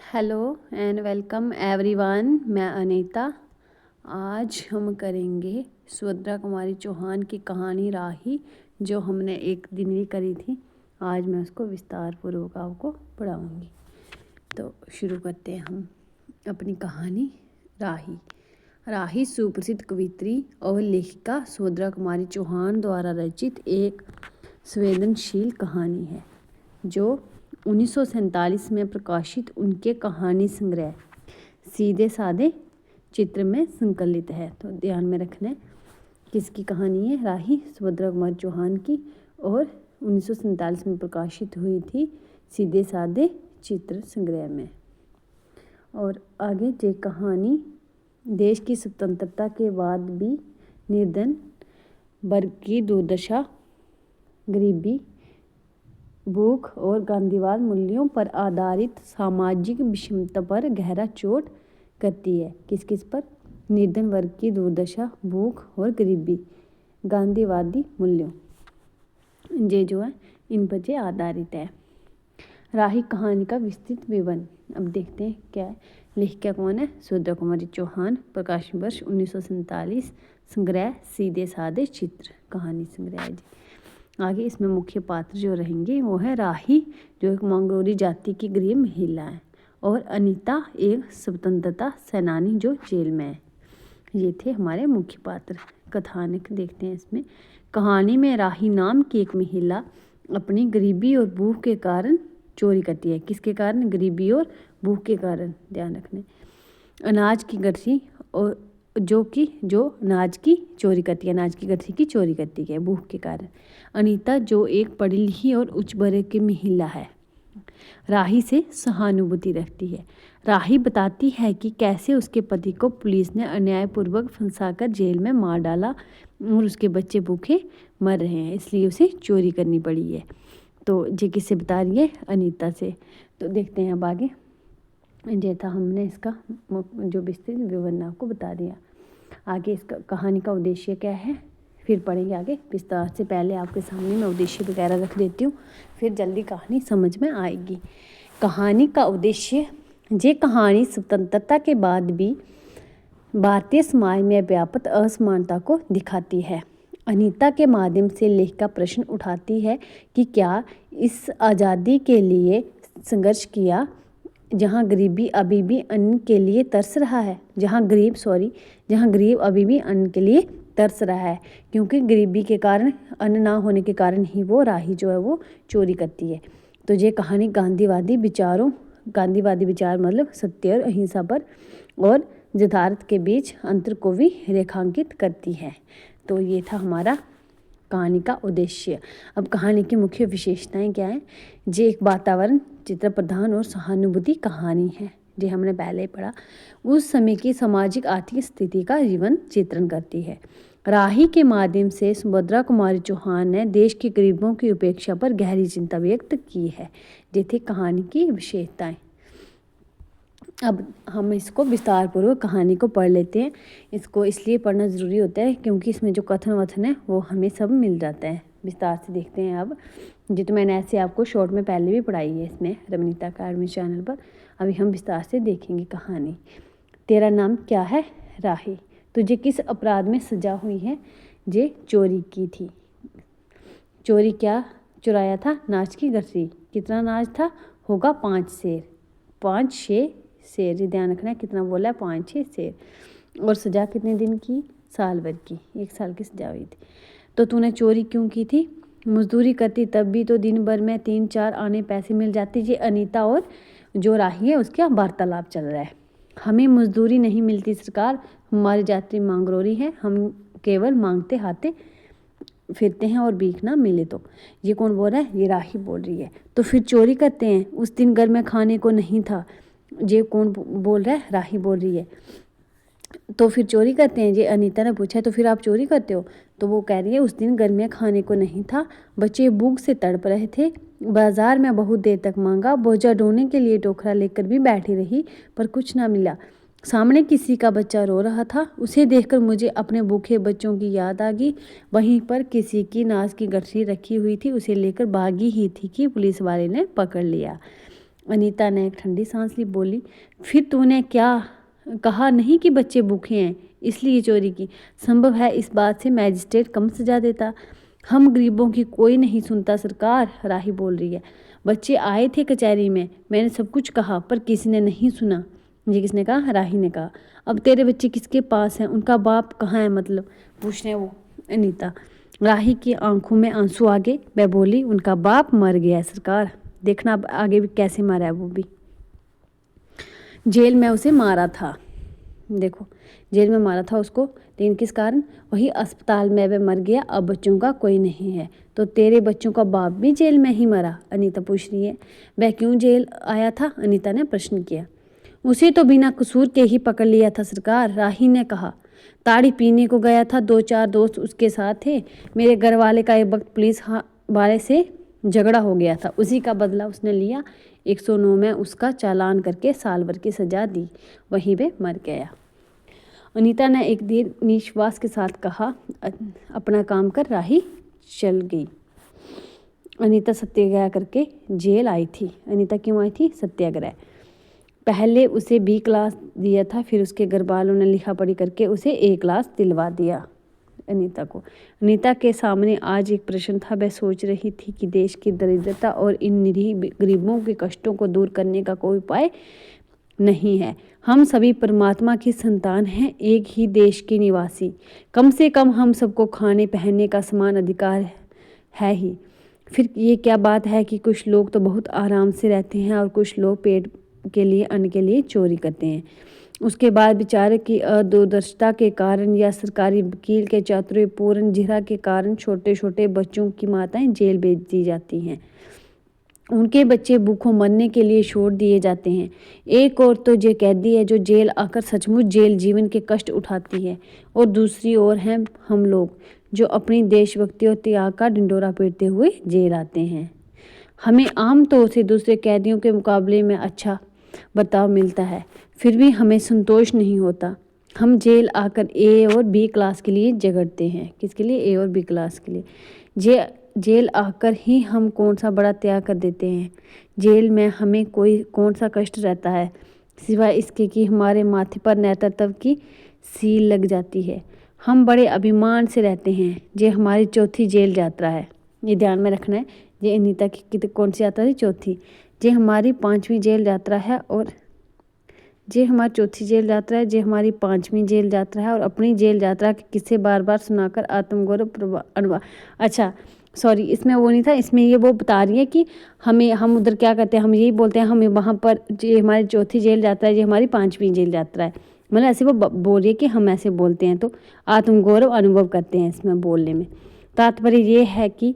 Hello and welcome everyone. मैं अनीता। आज हम करेंगे सुभद्रा कुमारी चौहान की कहानी राही, जो हमने एक दिन भी करी थी। आज मैं उसको विस्तार पूर्वक आपको पढ़ाऊँगी। तो शुरू करते हैं हम अपनी कहानी राही। राही सुप्रसिद्ध कवित्री और लेखिका सुभद्रा कुमारी चौहान द्वारा रचित एक संवेदनशील कहानी है, जो 1947 में प्रकाशित उनके कहानी संग्रह सीधे साधे चित्र में संकलित है। तो ध्यान में रखना किसकी कहानी है? राही सुभद्रा कुमारी चौहान की, और 1947 में प्रकाशित हुई थी सीधे साधे चित्र संग्रह में। और आगे जे कहानी देश की स्वतंत्रता के बाद भी निर्धन वर्ग की दुर्दशा, गरीबी, भूख और गांधीवाद मूल्यों पर आधारित सामाजिक विषमता पर गहरा चोट करती है। किस किस पर? निर्धन वर्ग की दुर्दशा, भूख और गरीबी, गांधीवादी मूल्यों, ये जो है इन पर ये आधारित है। राही कहानी का विस्तृत विवरण अब देखते हैं क्या है। लेखिका कौन है? सुभद्रा कुमारी चौहान। प्रकाशन वर्ष 1947। संग्रह सीधे साधे चित्र कहानी संग्रह है जी। आगे इसमें मुख्य पात्र जो रहेंगे वो है राही, जो एक मंगरोली जाति की गरीब महिला है, और अनीता एक स्वतंत्रता सेनानी जो जेल में है। ये थे हमारे मुख्य पात्र। कथानक देखते हैं इसमें। कहानी में राही नाम की एक महिला अपनी गरीबी और भूख के कारण चोरी करती है। किसके कारण? गरीबी और भूख के कारण। ध्यान रखना। अनाज की गठरी और जो अनाज की चोरी करती है, अनाज की गठरी की चोरी करती है भूख के कारण। अनीता जो एक पढ़ी लिखी और उच्च वर्ग की महिला है, राही से सहानुभूति रखती है। राही बताती है कि कैसे उसके पति को पुलिस ने अन्यायपूर्वक फंसाकर जेल में मार डाला और उसके बच्चे भूखे मर रहे हैं, इसलिए उसे चोरी करनी पड़ी है। तो ये किससे बता रही है? अनीता से। तो देखते हैं अब आगे। ये था हमने इसका जो विस्तृत विवरण आपको बता दिया। आगे इसका कहानी का उद्देश्य क्या है फिर पढ़ेंगे आगे विस्तार से। पहले आपके सामने मैं उद्देश्य वगैरह रख देती हूँ, फिर जल्दी कहानी समझ में आएगी। कहानी का उद्देश्य, ये कहानी स्वतंत्रता के बाद भी भारतीय समाज में व्याप्त असमानता को दिखाती है। अनीता के माध्यम से लेखिका प्रश्न उठाती है कि क्या इस आज़ादी के लिए संघर्ष किया जहाँ गरीबी अभी भी अन्न के लिए तरस रहा है, जहाँ गरीब अभी भी अन्न के लिए तरस रहा है, क्योंकि गरीबी के कारण, अन्न ना होने के कारण ही वो राही जो है वो चोरी करती है। तो ये कहानी गांधीवादी विचार मतलब सत्य और अहिंसा पर और यथार्थ के बीच अंतर को भी रेखांकित करती है। तो ये था हमारा कहानी का उद्देश्य। अब कहानी की मुख्य विशेषताएं क्या हैं? ये एक वातावरण चित्र प्रधान और सहानुभूति कहानी है, जो हमने पहले ही पढ़ा। उस समय की सामाजिक आर्थिक स्थिति का जीवन चित्रण करती है। राही के माध्यम से सुभद्रा कुमारी चौहान ने देश के गरीबों की उपेक्षा पर गहरी चिंता व्यक्त की है। ये थी कहानी की विशेषताएं। अब हम इसको विस्तार पूर्वक कहानी को पढ़ लेते हैं। इसको इसलिए पढ़ना ज़रूरी होता है क्योंकि इसमें जो कथन वथन है वो हमें सब मिल जाता है। विस्तार से देखते हैं अब। जी तो मैंने ऐसे आपको शॉर्ट में पहले भी पढ़ाई है इसमें रमनीता अकादमी चैनल पर। अभी हम विस्तार से देखेंगे कहानी। तेरा नाम क्या है? राही। तुझे किस अपराध में सजा हुई है? जे चोरी की थी। चोरी क्या चुराया था? नाच की गठरी। कितना नाच था? होगा 5 शेर। 5-6 शेर, ये ध्यान रखना है कितना बोला है? 5-6 शेर। और सजा कितने दिन की? साल भर की, 1 साल की सजा हुई थी। तो तूने चोरी क्यों की थी? मजदूरी करती तब भी तो दिन भर में 3-4 आने पैसे मिल जाते। ये अनीता और जो राही है उसका वार्तालाप चल रहा है। हमें मजदूरी नहीं मिलती सरकार, हमारी जाति मंगरोली है, हम केवल मांगते हाथे फिरते हैं और भीख ना मिले तो। ये कौन बोल रहा है? ये राही बोल रही है। तो फिर चोरी करते हैं, उस दिन घर में खाने को नहीं था। ये कौन बोल रहा है? राही बोल रही है। तो फिर चोरी करते हैं, ये अनीता ने पूछा। तो फिर आप चोरी करते हो? तो वो कह रही है उस दिन घर में खाने को नहीं था, बच्चे भूख से तड़प रहे थे। बाजार में बहुत देर तक मांगा, बोझा ढोने के लिए टोकरा लेकर भी बैठी रही, पर कुछ ना मिला। सामने किसी का बच्चा रो रहा था, उसे देखकर मुझे अपने भूखे बच्चों की याद आ गई। वहीं पर किसी की नाच की गठरी रखी हुई थी, उसे लेकर भागी ही थी कि पुलिस वाले ने पकड़ लिया। अनीता ने एक ठंडी सांस ली, बोली, फिर तूने क्या कहा नहीं कि बच्चे भूखे हैं इसलिए चोरी की? संभव है इस बात से मैजिस्ट्रेट कम सजा देता। हम गरीबों की कोई नहीं सुनता सरकार, राही बोल रही है। बच्चे आए थे कचहरी में, मैंने सब कुछ कहा पर किसी ने नहीं सुना। ये किसने कहा? राही ने कहा। अब तेरे बच्चे किसके पास हैं? उनका बाप कहाँ है? मतलब पूछ रहे हैं वो अनीता। राही की आंखों में आंसू आ गए। वह बोली, उनका बाप मर गया है सरकार। देखना अब आगे भी कैसे मारा है वो भी। जेल में उसे मारा था, देखो जेल में मारा था उसको, लेकिन किस कारण? वही अस्पताल में वह मर गया। अब बच्चों का कोई नहीं है। तो तेरे बच्चों का बाप भी जेल में ही मरा? अनीता पूछ रही है। वह क्यों जेल आया था? अनीता ने प्रश्न किया। उसे तो बिना कसूर के ही पकड़ लिया था सरकार, राही ने कहा। ताड़ी पीने को गया था, 2-4 दोस्त उसके साथ थे। मेरे घर वाले का एक वक्त पुलिस वाले से झगड़ा हो गया था, उसी का बदला उसने लिया। 109 में उसका चालान करके साल भर की सजा दी, वहीं पे मर गया। अनीता ने एक देर निश्वास के साथ कहा, अपना काम कर। राही चल गई। अनीता सत्याग्रह करके जेल आई थी। अनीता क्यों आई थी? सत्याग्रह। पहले उसे B क्लास दिया था, फिर उसके घर वालों ने लिखा पढ़ी करके उसे A क्लास दिलवा दिया अनीता को। अनीता के सामने आज एक प्रश्न था। वह सोच रही थी कि देश की दरिद्रता और इन निरीह गरीबों के कष्टों को दूर करने का कोई उपाय नहीं है। हम सभी परमात्मा की संतान हैं, एक ही देश के निवासी। कम से कम हम सबको खाने पहनने का समान अधिकार है ही। फिर ये क्या बात है कि कुछ लोग तो बहुत आराम से रहते हैं और कुछ लोग पेट के लिए, अन्न के लिए चोरी करते हैं। उसके बाद बेचारे की अदूरदर्शिता के कारण या सरकारी वकील के चातुर्यपूर्ण जिरह के कारण छोटे छोटे बच्चों की माताएं जेल भेज दी जाती हैं। उनके बच्चे भूखों मरने के लिए छोड़ दिए जाते हैं। एक और तो ये कैदी है जो जेल आकर सचमुच जेल जीवन के कष्ट उठाती है, और दूसरी ओर हैं हम लोग जो अपनी देशभक्ति और त्याग का ढिंढोरा पीटते हुए जेल आते हैं। हमें आम तौर से दूसरे कैदियों के मुकाबले में अच्छा बर्ताव मिलता है, फिर भी हमें संतोष नहीं होता। हम जेल आकर A और B क्लास के लिए झगड़ते हैं। किसके लिए? A और B क्लास के लिए। जेल आकर ही हम कौन सा बड़ा त्याग कर देते हैं। जेल में हमें कौन सा कष्ट रहता है सिवाय इसके कि हमारे माथे पर नेतृत्व की सील लग जाती है। हम बड़े अभिमान से रहते हैं। ये हमारी चौथी जेल यात्रा है, ये ध्यान में रखना है। ये अनीता की कौन सी यात्रा थी? चौथी। ये हमारी 5वीं जेल यात्रा है, और ये हमारी चौथी जेल यात्रा है। ये हमारी 5वीं जेल यात्रा है, और अपनी जेल यात्रा के किस्से बार बार सुनाकर आत्मगौरव अनुभव। अच्छा सॉरी, इसमें वो नहीं था, इसमें ये वो बता रही है कि हम उधर क्या करते हैं, हम यही बोलते हैं हमें वहाँ पर ये हमारी चौथी जेल यात्रा है, ये हमारी 5वीं जेल यात्रा है। मतलब ऐसे वो बोल रही है कि हम ऐसे बोलते हैं तो आत्मगौरव अनुभव करते हैं इसमें बोलने में। तात्पर्य ये है कि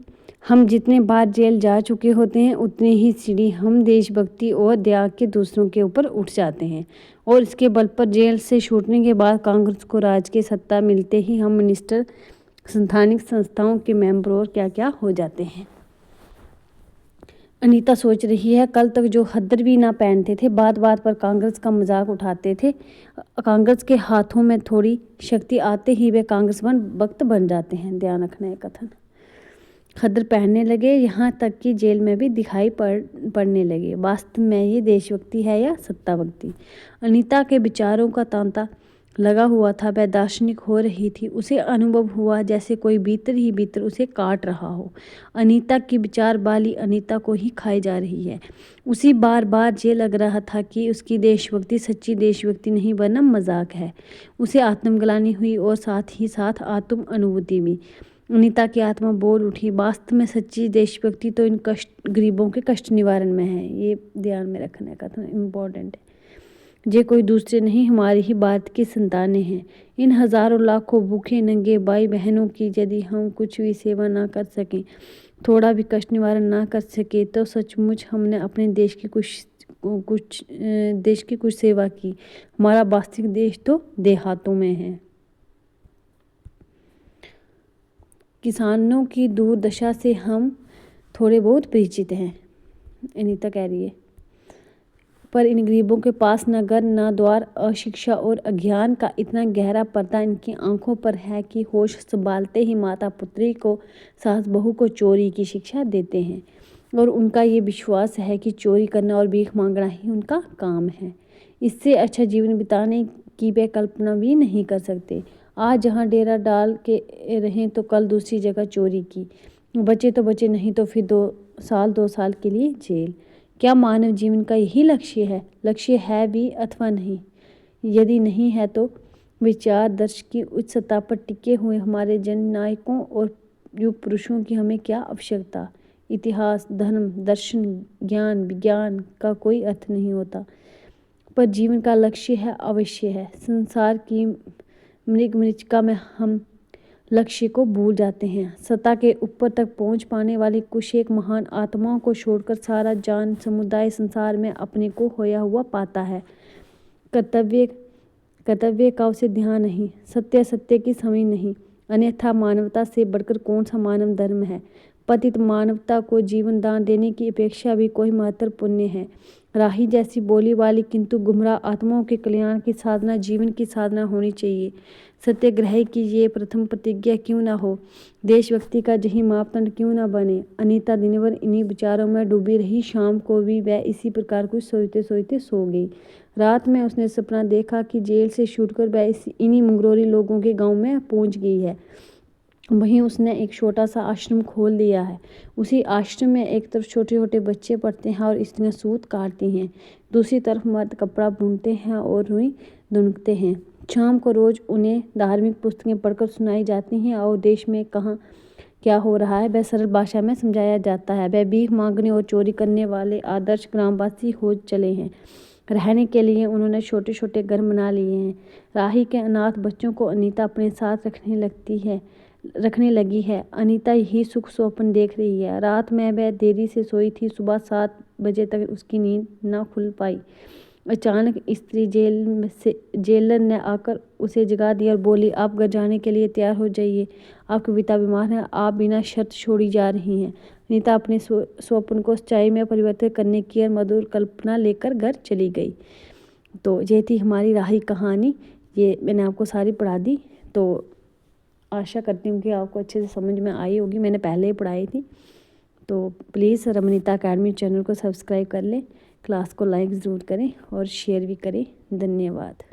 हम जितने बार जेल जा चुके होते हैं उतने ही सीढ़ी हम देशभक्ति और त्याग के दूसरों के ऊपर उठ जाते हैं, और इसके बल पर जेल से छूटने के बाद कांग्रेस को राज की सत्ता मिलते ही हम मिनिस्टर, संस्थानिक संस्थाओं के मेंबर और क्या क्या हो जाते हैं। अनीता सोच रही है, कल तक जो खद्दर भी ना पहनते थे, बात बात पर कांग्रेस का मजाक उठाते थे, कांग्रेस के हाथों में थोड़ी शक्ति आते ही वे कांग्रेस वक्त बन जाते हैं। ध्यान रखना है कथन। खद्दर पहनने लगे, यहाँ तक कि जेल में भी दिखाई पड़ने लगे। वास्तव में ये देशभक्ति है या सत्ता भक्ति? अनीता के विचारों का तांता लगा हुआ था। वह दार्शनिक हो रही थी। उसे अनुभव हुआ जैसे कोई भीतर ही भीतर उसे काट रहा हो। अनीता की विचार बाली अनीता को ही खाई जा रही है। उसी बार बार ये लग रहा था कि उसकी देशभक्ति सच्ची देशभक्ति नहीं वरना मजाक है। उसे आत्मग्लानि हुई और साथ ही साथ आत्म अनुभूति भी। अनीता की आत्मा बोल उठी, वास्तव में सच्ची देशभक्ति तो इन गरीबों के कष्ट निवारण में है। ये ध्यान में रखने का तो इम्पोर्टेंट है। ये कोई दूसरे नहीं, हमारी ही भारत की संतानें हैं। इन हजारों लाखों भूखे नंगे भाई बहनों की यदि हम कुछ भी सेवा ना कर सकें, थोड़ा भी कष्ट निवारण ना कर सके, तो सचमुच हमने अपने देश की कुछ सेवा की। हमारा वास्तविक देश तो देहातों में है। किसानों की दुर्दशा से हम थोड़े बहुत परिचित हैं, अनीता कह रही है, पर इन गरीबों के पास न घर न द्वार, अशिक्षा और अज्ञान का इतना गहरा पर्दा इनकी आंखों पर है कि होश संभालते ही माता पुत्री को, सास बहू को चोरी की शिक्षा देते हैं। और उनका ये विश्वास है कि चोरी करना और भीख मांगना ही उनका काम है। इससे अच्छा जीवन बिताने की वे कल्पना भी नहीं कर सकते। आज जहाँ डेरा डाल के रहें तो कल दूसरी जगह चोरी की, बचे तो बचे, नहीं तो फिर 2 साल के लिए जेल। क्या मानव जीवन का यही लक्ष्य है? लक्ष्य है भी अथवा नहीं? यदि नहीं है तो विचार दर्श की उच्च सत्ता पर टिके हुए हमारे जननायकों और युग पुरुषों की हमें क्या आवश्यकता? इतिहास, धर्म, दर्शन, ज्ञान, विज्ञान का कोई अर्थ नहीं होता, पर जीवन का लक्ष्य है, अवश्य है। संसार की मृग मृचिका में हम लक्ष्य को भूल जाते हैं। सत्ता के ऊपर तक पहुंच पाने वाली कुछ एक महान आत्माओं को छोड़कर सारा जान समुदाय संसार में अपने को खोया हुआ पाता है। कर्तव्य का उसे ध्यान नहीं, सत्य की समझ नहीं। अन्यथा मानवता से बढ़कर कौन सा मानव धर्म है? पतित मानवता को जीवन दान देने की अपेक्षा भी कोई महत्वपूर्ण है। राही जैसी बोली वाली किंतु गुमराह आत्माओं के कल्याण की साधना जीवन की साधना होनी चाहिए। सत्याग्रह की ये प्रथम प्रतिज्ञा क्यों ना हो? देशभक्ति का यही मापदंड क्यों ना बने? अनीता दिन भर इन्हीं विचारों में डूबी रही। शाम को भी वह इसी प्रकार कुछ सोचते सोचते सो गई। रात में उसने सपना देखा कि जेल से छूटकर वह इन्हीं मंगरोरी लोगों के गांव में पहुंच गई है। वहीं उसने एक छोटा सा आश्रम खोल दिया है। उसी आश्रम में एक तरफ छोटे छोटे बच्चे पढ़ते हैं और स्त्रियां सूत काटती हैं, दूसरी तरफ मर्द कपड़ा बुनते हैं और रुई धुनकते हैं। शाम को रोज उन्हें धार्मिक पुस्तकें पढ़कर सुनाई जाती हैं और देश में कहाँ क्या हो रहा है वह सरल भाषा में समझाया जाता है। वह भीख मांगने और चोरी करने वाले आदर्श ग्रामवासी हो चले हैं। रहने के लिए उन्होंने छोटे छोटे घर बना लिए हैं। राही के अनाथ बच्चों को अनीता अपने साथ रखने लगी है। अनीता यही सुख स्वप्न देख रही है। रात में वह देरी से सोई थी। सुबह 7 बजे तक उसकी नींद न खुल पाई। अचानक स्त्री जेलर ने आकर उसे जगा दिया और बोली, आप घर जाने के लिए तैयार हो जाइए, आपके पिता बीमार हैं, आप बिना शर्त छोड़ी जा रही हैं। अनीता अपने स्वप्न को सच्चाई में परिवर्तित करने की मधुर कल्पना लेकर घर चली गई। तो ये थी हमारी राही कहानी। ये मैंने आपको सारी पढ़ा दी। तो आशा करती हूँ कि आपको अच्छे से समझ में आई होगी। मैंने पहले ही पढ़ाई थी। तो प्लीज़ रमनीता अकेडमी चैनल को सब्सक्राइब कर लें, क्लास को लाइक ज़रूर करें और शेयर भी करें। धन्यवाद।